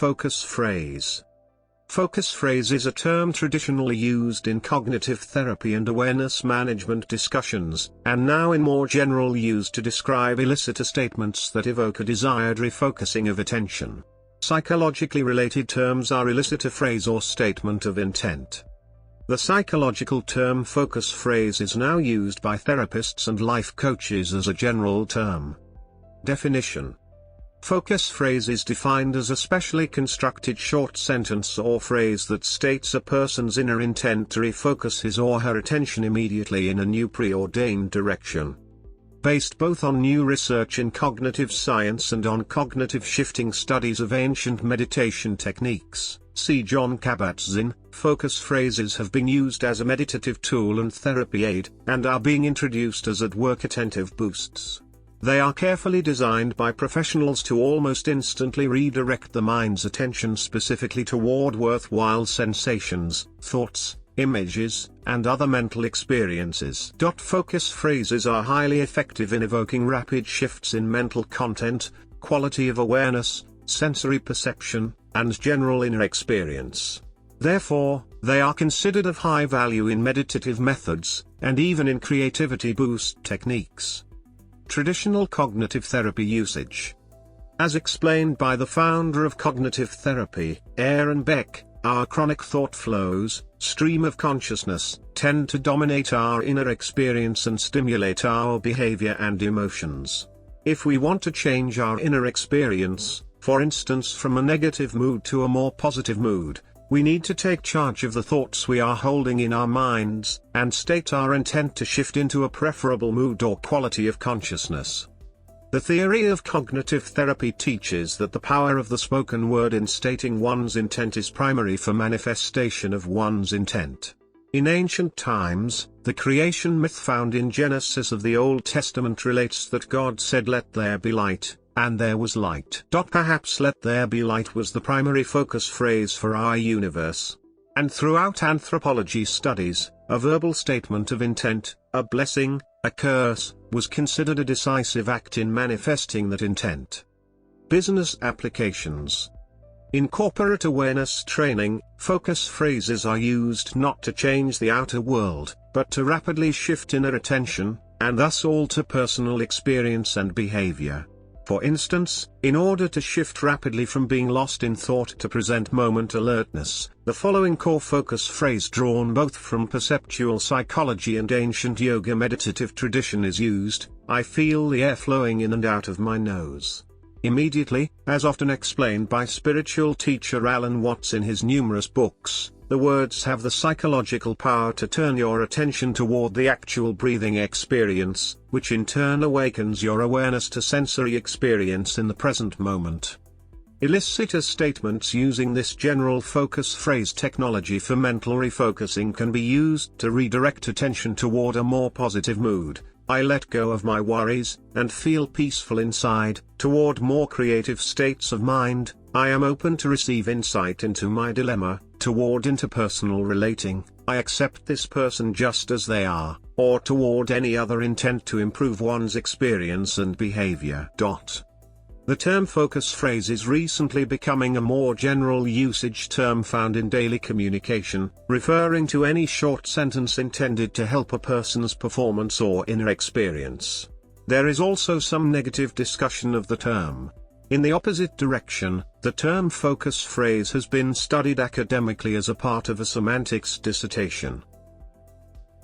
focus phrase. Focus phrase is a term traditionally used in cognitive therapy and awareness management discussions, and now in more general use to describe elicitor statements that evoke a desired refocusing of attention. Psychologically related terms are elicitor phrase or statement of intent. The psychological term focus phrase is now used by therapists and life coaches as a general term. Definition. Focus phrase is defined as a specially constructed short sentence or phrase that states a person's inner intent to refocus his or her attention immediately in a new preordained direction. Based both on new research in cognitive science and on cognitive shifting studies of ancient meditation techniques, see John Kabat-Zinn, focus phrases have been used as a meditative tool and therapy aid, and are being introduced as at-work attentive boosts. They are carefully designed by professionals to almost instantly redirect the mind's attention specifically toward worthwhile sensations, thoughts, images, and other mental experiences. Focus phrases are highly effective in evoking rapid shifts in mental content, quality of awareness, sensory perception, and general inner experience. Therefore, they are considered of high value in meditative methods, and even in creativity boost techniques. Traditional cognitive therapy usage. As explained by the founder of cognitive therapy, Aaron Beck, our chronic thought flows, stream of consciousness, tend to dominate our inner experience and stimulate our behavior and emotions. If we want to change our inner experience, for instance from a negative mood to a more positive mood, we need to take charge of the thoughts we are holding in our minds, and state our intent to shift into a preferable mood or quality of consciousness. The theory of cognitive therapy teaches that the power of the spoken word in stating one's intent is primary for manifestation of one's intent. In ancient times, the creation myth found in Genesis of the Old Testament relates that God said, "Let there be light," and there was light. Perhaps "let there be light" was the primary focus phrase for our universe. And throughout anthropology studies, a verbal statement of intent, a blessing, a curse, was considered a decisive act in manifesting that intent. Business applications. In corporate awareness training, focus phrases are used not to change the outer world, but to rapidly shift inner attention, and thus alter personal experience and behavior. For instance, in order to shift rapidly from being lost in thought to present moment alertness, the following core focus phrase drawn both from perceptual psychology and ancient yoga meditative tradition is used: "I feel the air flowing in and out of my nose." Immediately, as often explained by spiritual teacher Alan Watts in his numerous books, the words have the psychological power to turn your attention toward the actual breathing experience, which in turn awakens your awareness to sensory experience in the present moment. Elicitor statements using this general focus phrase technology for mental refocusing can be used to redirect attention toward a more positive mood. "I let go of my worries, and feel peaceful inside," toward more creative states of mind. "I am open to receive insight into my dilemma," toward interpersonal relating. "I accept this person just as they are," or toward any other intent to improve one's experience and behavior. The term focus phrase is recently becoming a more general usage term found in daily communication, referring to any short sentence intended to help a person's performance or inner experience. There is also some negative discussion of the term. In the opposite direction, the term focus phrase has been studied academically as a part of a semantics dissertation.